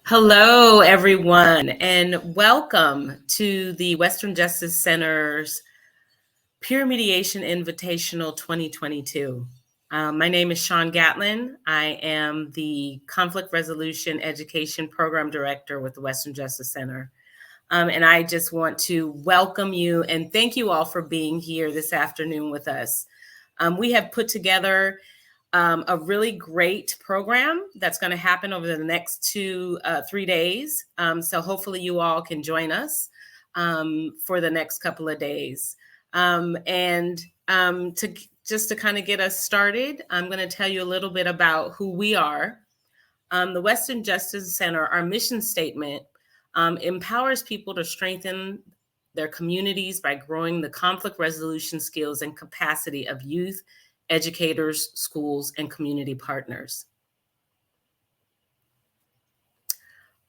Hello, everyone, and welcome to the Western Justice Center's Peer Mediation Invitational 2022. My name is Sean Gatlin. I am the Conflict Resolution Education Program Director with the Western Justice Center. And I just want to welcome you and thank you all for being here this afternoon with us. We have put together a really great program that's going to happen over the next 3 days. So hopefully you all can join us for the next couple of days. To kind of get us started, I'm going to tell you a little bit about who we are. The Western Justice Center, our mission statement empowers people to strengthen their communities by growing the conflict resolution skills and capacity of youth, educators, schools, and community partners.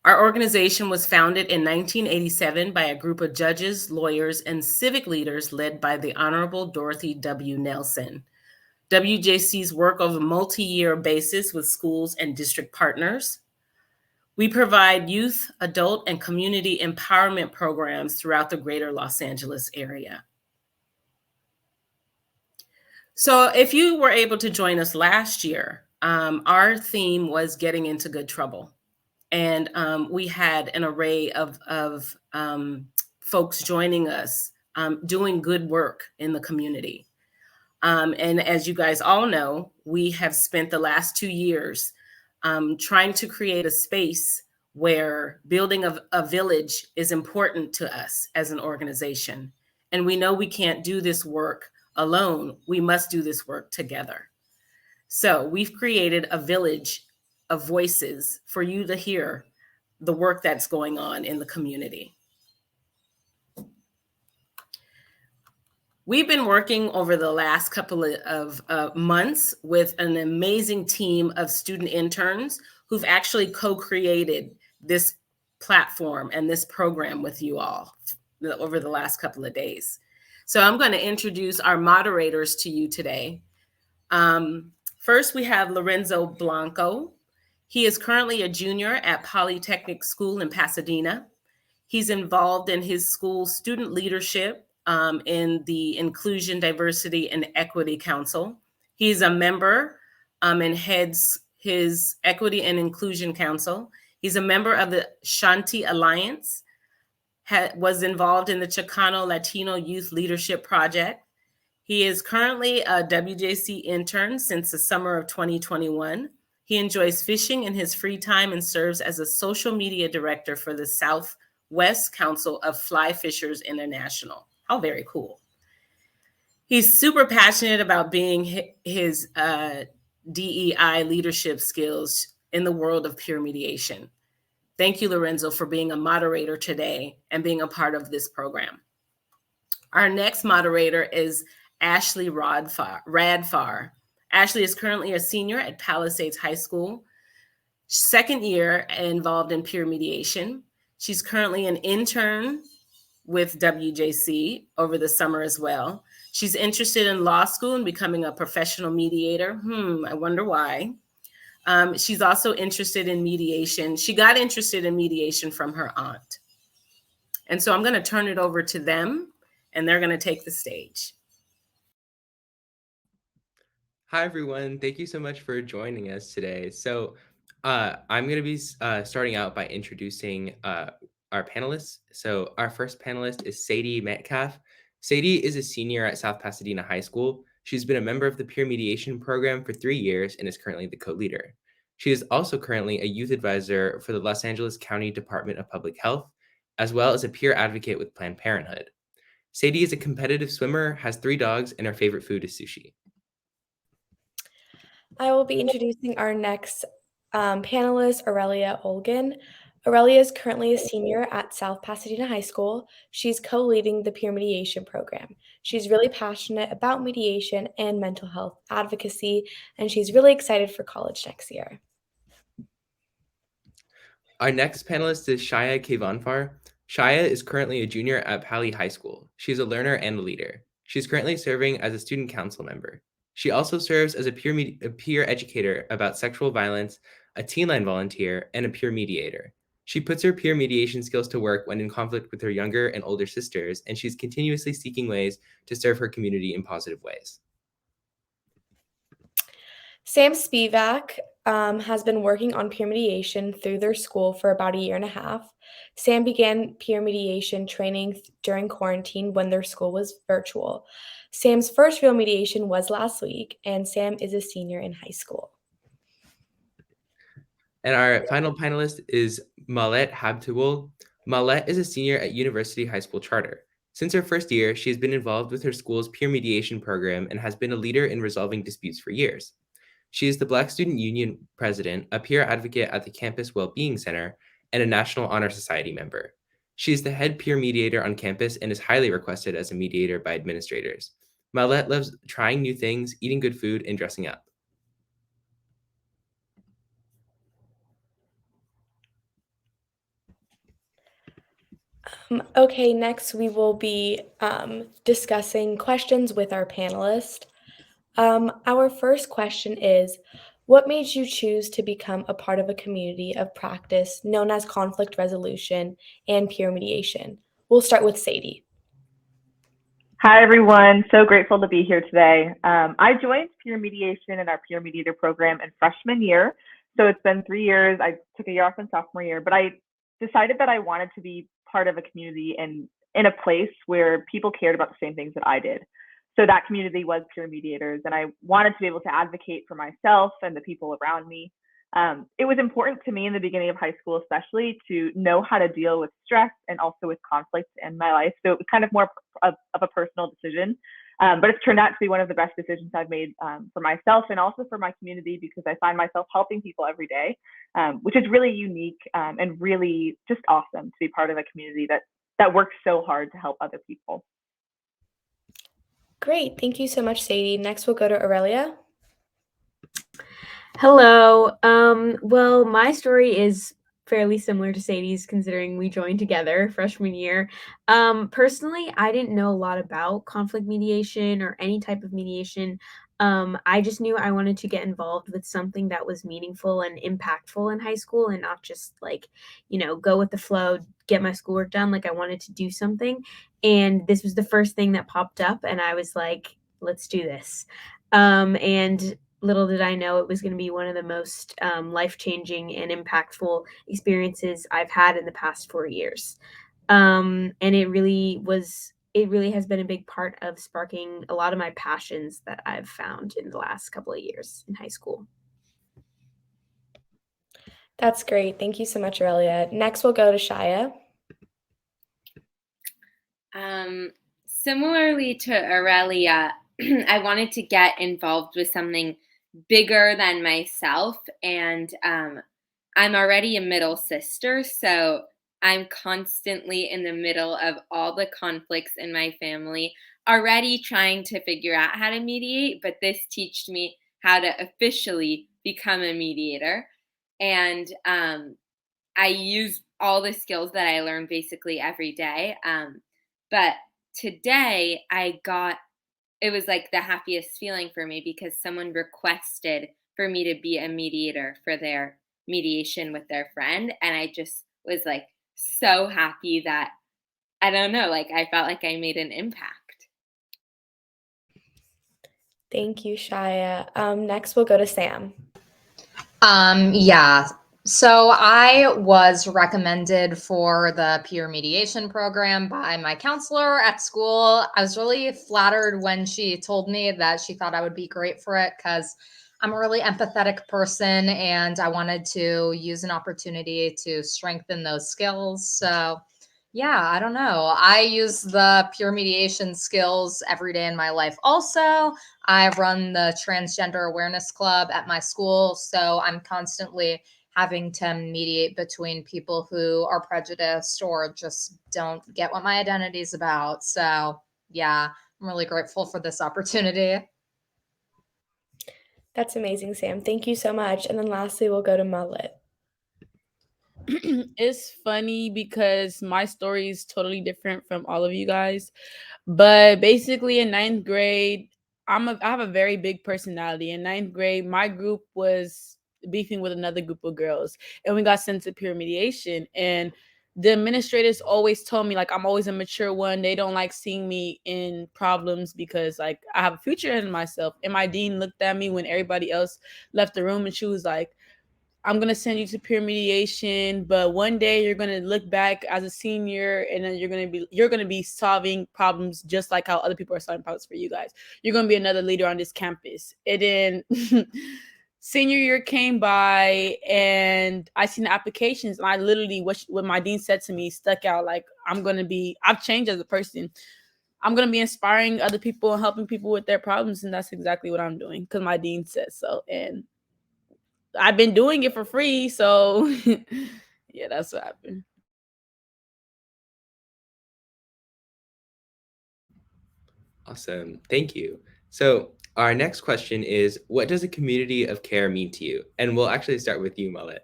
Our organization was founded in 1987 by a group of judges, lawyers, and civic leaders led by the Honorable Dorothy W. Nelson. WJC's work on a multi-year basis with schools and district partners. We provide youth, adult, and community empowerment programs throughout the greater Los Angeles area. So if you were able to join us last year, our theme was getting into good trouble. And we had an array of folks joining us, doing good work in the community. And as you guys all know, we have spent the last 2 years trying to create a space where building a village is important to us as an organization. And we know we can't do this work alone. We must do this work together. So we've created a village of voices for you to hear the work that's going on in the community. We've been working over the last couple of months with an amazing team of student interns who've actually co-created this platform and this program with you all over the last couple of days. So I'm going to introduce our moderators to you today. First, we have Lorenzo Blanco. He is currently a junior at Polytechnic School in Pasadena. He's involved in his school's student leadership in the Inclusion, Diversity, and Equity Council. He's a member and heads his Equity and Inclusion Council. He's a member of the Shanti Alliance, was involved in the Chicano Latino Youth Leadership Project. He is currently a WJC intern since the summer of 2021. He enjoys fishing in his free time and serves as a social media director for the Southwest Council of Fly Fishers International. How very cool. He's super passionate about being his DEI leadership skills in the world of peer mediation. Thank you, Lorenzo, for being a moderator today and being a part of this program. Our next moderator is Ashley Radfar. Ashley is currently a senior at Palisades High School, second year involved in peer mediation. She's currently an intern with WJC over the summer as well. She's interested in law school and becoming a professional mediator. I wonder why. She's also interested in mediation. She got interested in mediation from her aunt. And so I'm going to turn it over to them, and they're going to take the stage. Hi, everyone. Thank you so much for joining us today. So I'm going to be starting out by introducing our panelists. So our first panelist is Sadie Metcalfe. Sadie is a senior at South Pasadena High School. She's been a member of the peer mediation program for 3 years and is currently the co-leader. She is also currently a youth advisor for the Los Angeles County Department of Public Health, as well as a peer advocate with Planned Parenthood. Sadie is a competitive swimmer, has 3 dogs, and her favorite food is sushi. I will be introducing our next panelist, Aurelia Olgan. Aurelia is currently a senior at South Pasadena High School. She's co-leading the peer mediation program. She's really passionate about mediation and mental health advocacy, and she's really excited for college next year. Our next panelist is Shaya Keyvanfar. Shaya is currently a junior at Pali High School. She's a learner and a leader. She's currently serving as a student council member. She also serves as a peer educator about sexual violence, a teen line volunteer, and a peer mediator. She puts her peer mediation skills to work when in conflict with her younger and older sisters, and she's continuously seeking ways to serve her community in positive ways. Sam Spivak has been working on peer mediation through their school for about a year and a half. Sam began peer mediation training during quarantine when their school was virtual. Sam's first real mediation was last week, and Sam is a senior in high school. And our final panelist is Mahlet Habtewolde. Mahlet is a senior at University High School Charter. Since her first year, she has been involved with her school's peer mediation program and has been a leader in resolving disputes for years. She is the Black Student Union president, a peer advocate at the Campus Wellbeing Center, and a National Honor Society member. She is the head peer mediator on campus and is highly requested as a mediator by administrators. Mahlet loves trying new things, eating good food, and dressing up. Okay, next we will be discussing questions with our panelists. Our first question is, what made you choose to become a part of a community of practice known as conflict resolution and peer mediation? We'll start with Sadie. Hi, everyone. So grateful to be here today. I joined peer mediation in our peer mediator program in freshman year. So it's been 3 years. I took a year off in sophomore year, but I decided that I wanted to be part of a community and in a place where people cared about the same things that I did. So that community was peer mediators, and I wanted to be able to advocate for myself and the people around me. It was important to me in the beginning of high school, especially, to know how to deal with stress and also with conflict in my life. So it was kind of more of a personal decision, but it's turned out to be one of the best decisions I've made for myself and also for my community, because I find myself helping people every day, which is really unique and really just awesome to be part of a community that works so hard to help other people. Great. Thank you so much, Sadie. Next, we'll go to Aurelia. Hello. Well, my story is fairly similar to Sadie's, considering we joined together freshman year. Personally, I didn't know a lot about conflict mediation or any type of mediation. I just knew I wanted to get involved with something that was meaningful and impactful in high school, and not just like, go with the flow, get my schoolwork done. Like, I wanted to do something. And this was the first thing that popped up, and I was like, let's do this. And little did I know it was going to be one of the most life-changing and impactful experiences I've had in the past 4 years. And it really has been a big part of sparking a lot of my passions that I've found in the last couple of years in high school. That's great. Thank you so much, Aurelia. Next, we'll go to Shaya. Similarly to Aurelia, I wanted to get involved with something bigger than myself, and I'm already a middle sister, so I'm constantly in the middle of all the conflicts in my family, already trying to figure out how to mediate, but this taught me how to officially become a mediator. And I use all the skills that I learn basically every day. But today it was like the happiest feeling for me, because someone requested for me to be a mediator for their mediation with their friend. And I just was like so happy that, I don't know, like I felt like I made an impact. Thank you, Shaya. Next, we'll go to Sam. Yeah. So I was recommended for the peer mediation program by my counselor at school. I was really flattered when she told me that she thought I would be great for it, because I'm a really empathetic person and I wanted to use an opportunity to strengthen those skills. So yeah, I don't know. I use the peer mediation skills every day in my life. Also, I run the Transgender Awareness Club at my school, so I'm constantly having to mediate between people who are prejudiced or just don't get what my identity is about. So yeah, I'm really grateful for this opportunity. That's amazing, Sam. Thank you so much. And then lastly, we'll go to Mahlet. It's funny because my story is totally different from all of you guys. But basically in 9th grade, I have a very big personality. In 9th grade, my group was beefing with another group of girls, and we got sent to peer mediation. And the administrators always told me, like, I'm always a mature one. They don't like seeing me in problems because, like, I have a future in myself. And my dean looked at me when everybody else left the room, and she was like, I'm going to send you to peer mediation, but one day you're going to look back as a senior, and then you're going to be solving problems just like how other people are solving problems for you guys. You're going to be another leader on this campus. And then senior year came by, and I seen the applications, and I literally, what my dean said to me stuck out. Like, I've changed as a person. I'm going to be inspiring other people and helping people with their problems. And that's exactly what I'm doing because my dean said so. And I've been doing it for free. So yeah, that's what happened. Awesome. Thank you. So our next question is, what does a community of care mean to you? And we'll actually start with you, Mahlet.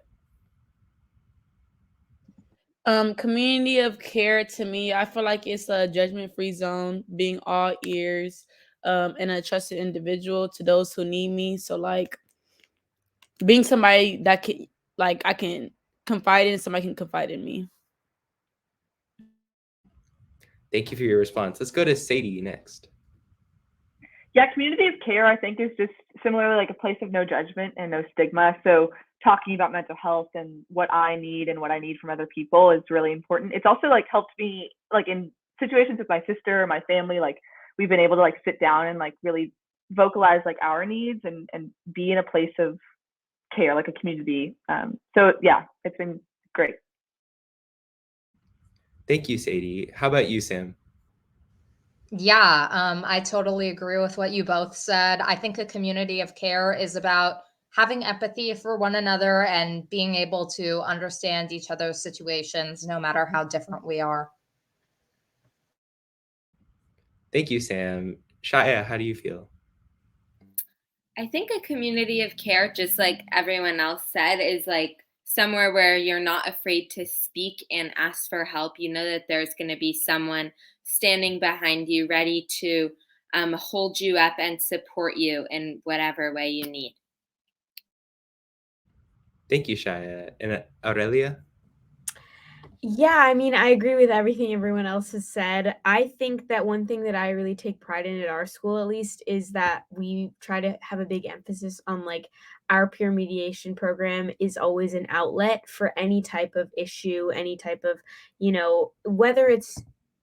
Community of care to me, I feel like it's a judgment-free zone, being all ears, and a trusted individual to those who need me. So like being somebody that can, like, I can confide in, somebody can confide in me. Thank you for your response. Let's go to Sadie next. Yeah, community of care, I think, is just similarly like a place of no judgment and no stigma. So talking about mental health and what I need and what I need from other people is really important. It's also like helped me, like in situations with my sister or my family, like we've been able to like sit down and like really vocalize like our needs and be in a place of care, like a community. So yeah, it's been great. Thank you, Sadie. How about you, Sam? Yeah, I totally agree with what you both said. I think a community of care is about having empathy for one another and being able to understand each other's situations, no matter how different we are. Thank you, Sam. Shaya, how do you feel? I think a community of care, just like everyone else said, is like somewhere where you're not afraid to speak and ask for help. You know that there's going to be someone standing behind you, ready to hold you up and support you in whatever way you need. Thank you, Shaya. And Aurelia? Yeah, I mean, I agree with everything everyone else has said. I think that one thing that I really take pride in at our school, at least, is that we try to have a big emphasis on like our peer mediation program is always an outlet for any type of issue, any type of, whether it's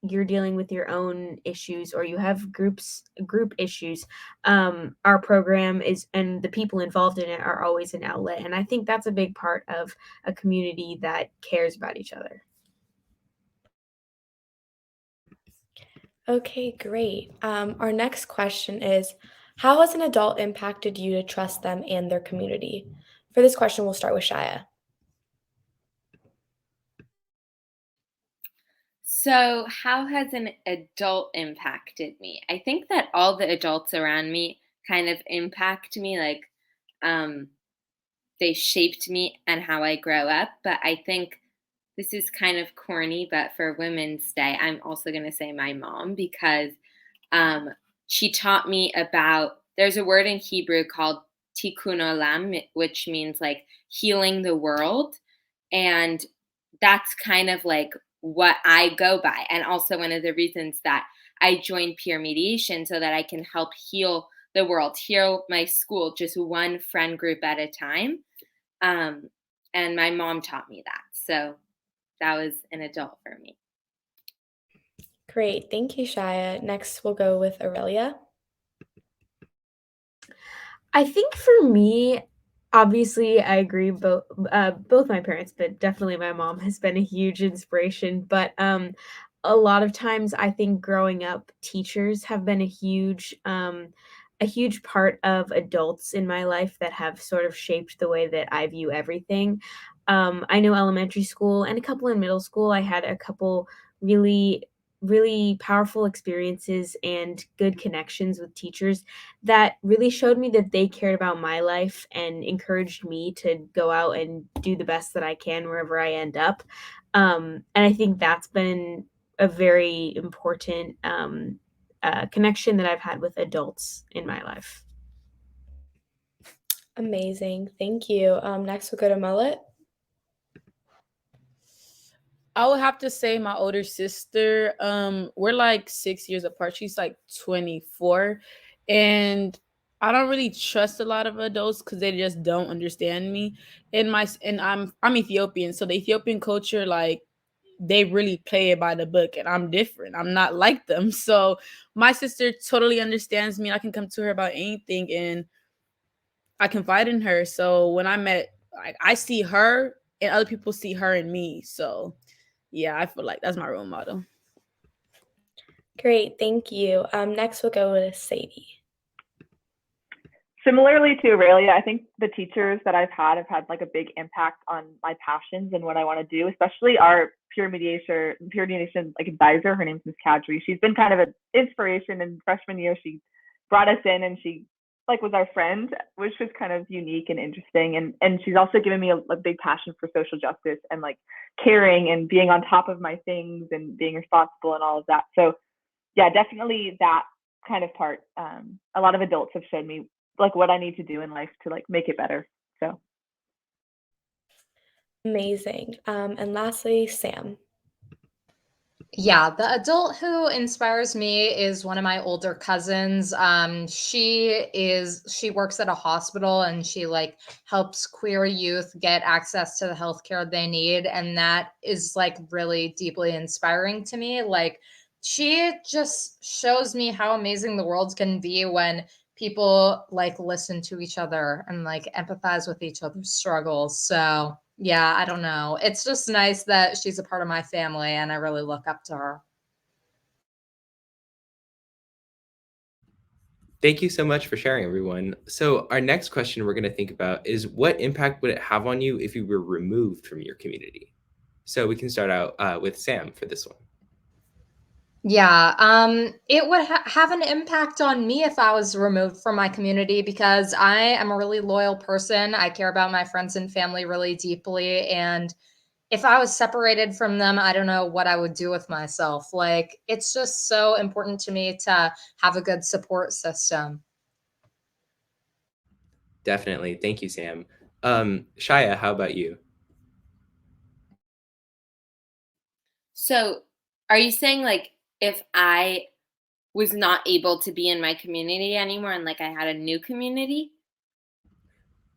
you're dealing with your own issues or you have group issues. Our program is, and the people involved in it are always an outlet. And I think that's a big part of a community that cares about each other. Okay, great. Our next question is, how has an adult impacted you to trust them and their community? For this question, we'll start with Shaya. So, how has an adult impacted me? I think that all the adults around me kind of impact me, like they shaped me and how I grow up. But I think this is kind of corny, but for Women's Day, I'm also going to say my mom, because she taught me about, there's a word in Hebrew called tikkun olam, which means like healing the world. And that's kind of like what I go by. And also one of the reasons that I joined peer mediation, so that I can help heal the world, heal my school, just one friend group at a time. And my mom taught me that. So that was an adult for me. Great. Thank you, Shaya. Next, we'll go with Aurelia. I think for me, obviously, I agree. Both my parents, but definitely my mom has been a huge inspiration. But a lot of times, I think growing up, teachers have been a huge part of adults in my life that have sort of shaped the way that I view everything. I know elementary school and a couple in middle school, I had a couple really really powerful experiences and good connections with teachers that really showed me that they cared about my life and encouraged me to go out and do the best that I can wherever I end up. And I think that's been a very important connection that I've had with adults in my life. Amazing. Thank you. Next we'll go to Mahlet. I would have to say my older sister. We're like 6 years apart. She's like 24, and I don't really trust a lot of adults because they just don't understand me. And I'm Ethiopian, so the Ethiopian culture, like, they really play it by the book, and I'm different. I'm not like them. So my sister totally understands me. I can come to her about anything, and I confide in her. So when I see her, and other people see her in me. So yeah, I feel like that's my role model. Great, thank you. Next we'll go with Sadie. Similarly to Aurelia, I think the teachers that I've had have had like a big impact on my passions and what I want to do, especially our peer mediation like advisor. Her name's Miss Kadri. She's been kind of an inspiration in freshman year. She brought us in and she like was our friend, which was kind of unique and interesting. And she's also given me a big passion for social justice and like caring and being on top of my things and being responsible and all of that. So yeah, definitely that kind of part. A lot of adults have showed me like what I need to do in life to like make it better. So amazing. And lastly, Sam. Yeah, the adult who inspires me is one of my older cousins. She works at a hospital and she like helps queer youth get access to the healthcare they need, and that is like really deeply inspiring to me. Like she just shows me how amazing the world can be when people like listen to each other and like empathize with each other's struggles. So yeah, I don't know. It's just nice that she's a part of my family and I really look up to her. Thank you so much for sharing, everyone. So our next question we're going to think about is, what impact would it have on you if you were removed from your community? So we can start out with Sam for this one. Yeah, it would have an impact on me if I was removed from my community because I am a really loyal person. I care about my friends and family really deeply. And if I was separated from them, I don't know what I would do with myself. Like, it's just so important to me to have a good support system. Definitely. Thank you, Sam. Shaya, how about you? So, are you saying like if I was not able to be in my community anymore and like I had a new community?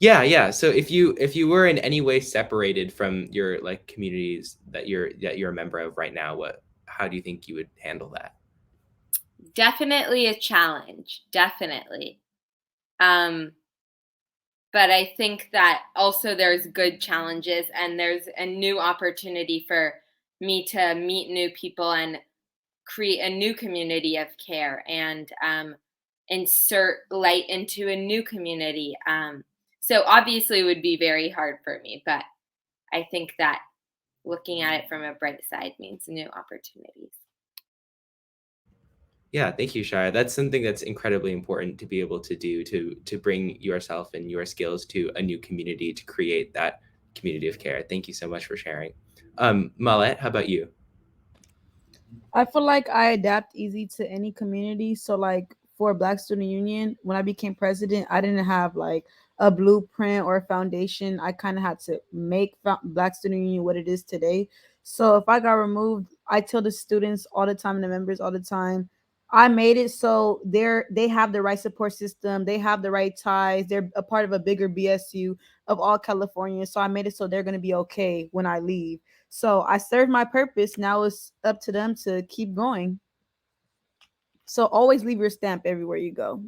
Yeah. So if you were in any way separated from your like communities that you're a member of right now, how do you think you would handle that? Definitely a challenge. Definitely. But I think that also there's good challenges and there's a new opportunity for me to meet new people and create a new community of care and insert light into a new community. So obviously it would be very hard for me, but I think that looking at it from a bright side means new opportunities. Yeah, thank you, Shaya. That's something that's incredibly important to be able to do, to bring yourself and your skills to a new community to create that community of care. Thank you so much for sharing. Mahlet, how about you? I feel like I adapt easy to any community. So like for Black Student Union, when I became president, I didn't have like a blueprint or a foundation. I kind of had to make Black Student Union what it is today. So if I got removed, I tell the students all the time and the members all the time, I made it so they have the right support system, they have the right ties, they're a part of a bigger BSU of all California. So I made it so they're gonna be okay when I leave. So I served my purpose. Now it's up to them to keep going. So always leave your stamp everywhere you go.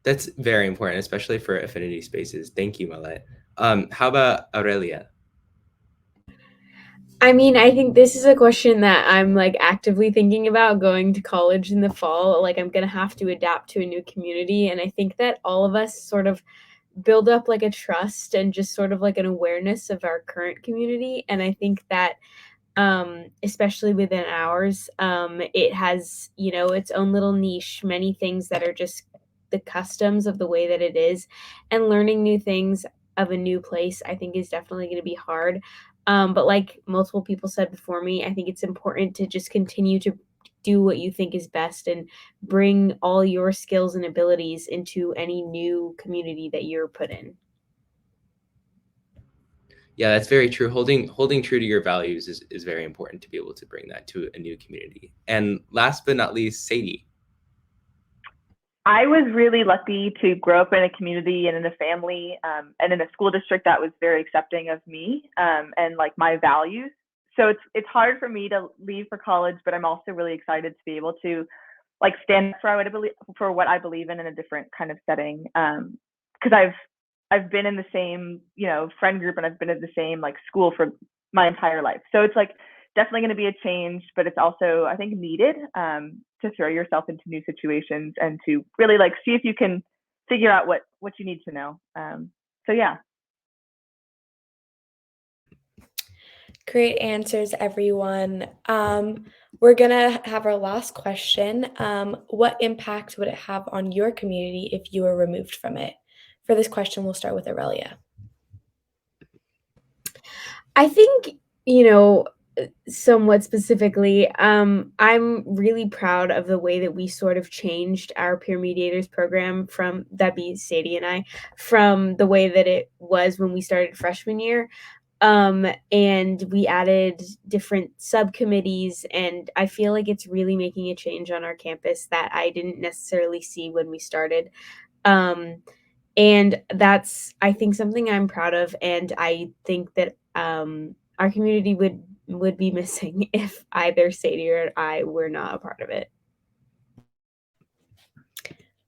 That's very important, especially for affinity spaces. Thank you, Mahlet. How about Aurelia? I mean, I think this is a question that I'm like actively thinking about going to college in the fall. Like, I'm going to have to adapt to a new community. And I think that all of us sort of build up like a trust and just sort of like an awareness of our current community. And I think that especially within ours, it has, its own little niche, many things that are just the customs of the way that it is. And learning new things of a new place, I think, is definitely going to be hard. But like multiple people said before me, I think it's important to just continue to do what you think is best and bring all your skills and abilities into any new community that you're put in. Yeah, that's very true. Holding true to your values is very important to be able to bring that to a new community. And last but not least, Sadie. I was really lucky to grow up in a community and in a family and in a school district that was very accepting of me and like my values. So it's hard for me to leave for college, but I'm also really excited to be able to like stand for what I believe in a different kind of setting. Because I've been in the same, you know, friend group, and I've been at the same like school for my entire life. So it's like definitely going to be a change, but it's also, I think, needed to throw yourself into new situations and to really like see if you can figure out what you need to know. So yeah. Great answers, everyone. We're gonna have our last question. What impact would it have on your community if you were removed from it? For this question, we'll start with Aurelia. I think, you know, somewhat specifically, I'm really proud of the way that we sort of changed our peer mediators program from, that'd be Sadie and I, from the way that it was when we started freshman year. And we added different subcommittees, and I feel like it's really making a change on our campus that I didn't necessarily see when we started. And that's, I think, something I'm proud of, and I think that our community would be missing if either Sadie or I were not a part of it.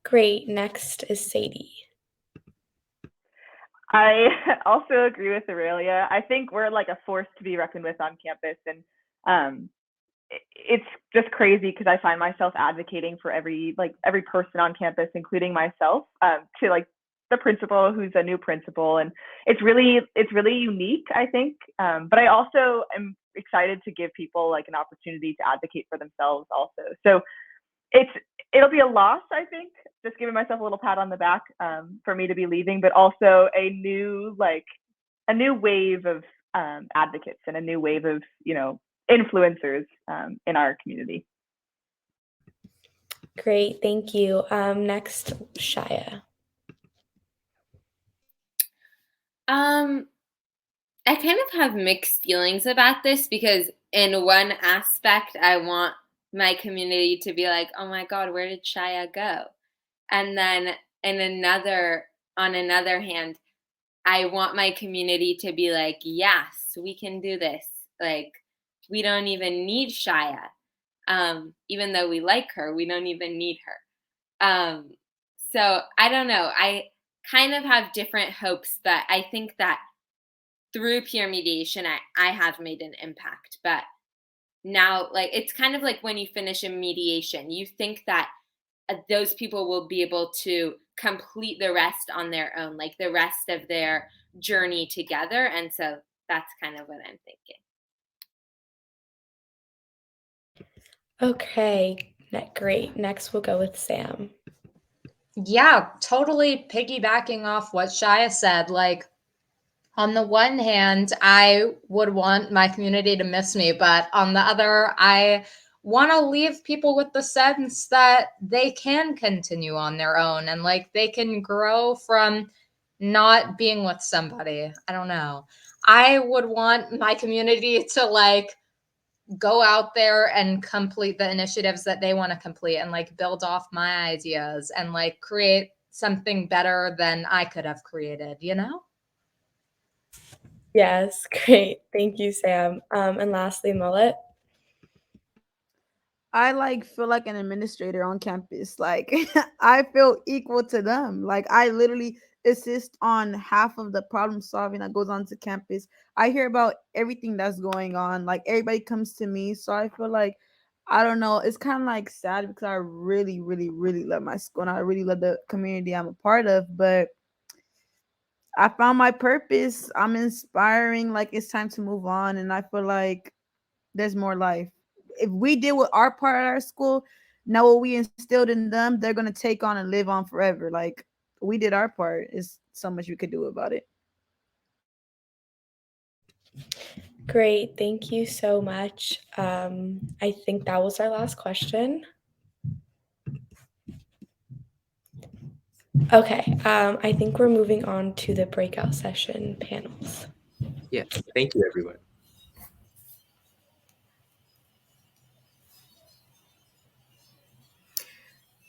Great. Next is Sadie. I also agree with Aurelia. I think we're like a force to be reckoned with on campus, and it's just crazy because I find myself advocating for every person on campus, including myself, to like the principal who's a new principal, and it's really unique, I think. But I also am excited to give people like an opportunity to advocate for themselves also. So it'll be a loss, I think, just giving myself a little pat on the back for me to be leaving, but also a new wave of advocates and a new wave of, you know, influencers in our community. Great, thank you. Next, Shaya. I kind of have mixed feelings about this because in one aspect, I want my community to be like, oh my God, where did Shaya go? And then on another hand, I want my community to be like, yes, we can do this. Like, we don't even need Shaya. Even though we like her, we don't even need her. So I don't know. I kind of have different hopes, but I think that through peer mediation, I have made an impact. But now, like, it's kind of like when you finish a mediation, you think that those people will be able to complete the rest on their own, like the rest of their journey together. And so that's kind of what I'm thinking. Okay, great. Next, we'll go with Sam. Yeah, totally piggybacking off what Shaya said. Like, on the one hand, I would want my community to miss me, but on the other, I want to leave people with the sense that they can continue on their own and like they can grow from not being with somebody. I don't know. I would want my community to like go out there and complete the initiatives that they want to complete and like build off my ideas and like create something better than I could have created, you know? Yes, great. Thank you, Sam. And lastly, Mahlet. I like feel like an administrator on campus. Like I feel equal to them. Like I literally assist on half of the problem solving that goes on to campus. I hear about everything that's going on. Like everybody comes to me. So I feel like I don't know. It's kind of like sad because I really, really, really love my school and I really love the community I'm a part of. But I found my purpose. I'm inspiring. Like it's time to move on. And I feel like there's more life. If we did with our part at our school, now what we instilled in them, they're gonna take on and live on forever. Like we did our part. Is so much we could do about it. Great. Thank you so much. I think that was our last question. Okay. I think we're moving on to the breakout session panels. Yes, thank you, everyone.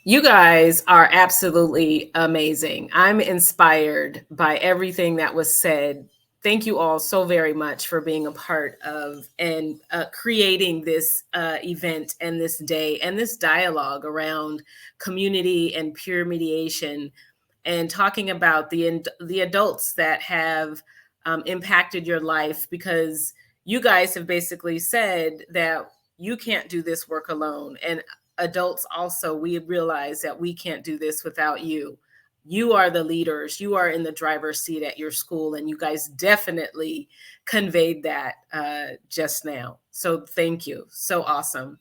You guys are absolutely amazing. I'm inspired by everything that was said. Thank you all so very much for being a part of and creating this event and this day and this dialogue around community and peer mediation, and talking about the adults that have impacted your life, because you guys have basically said that you can't do this work alone. And adults also, we realize that we can't do this without you. You are the leaders. You are in the driver's seat at your school, and you guys definitely conveyed that just now. So thank you. So awesome.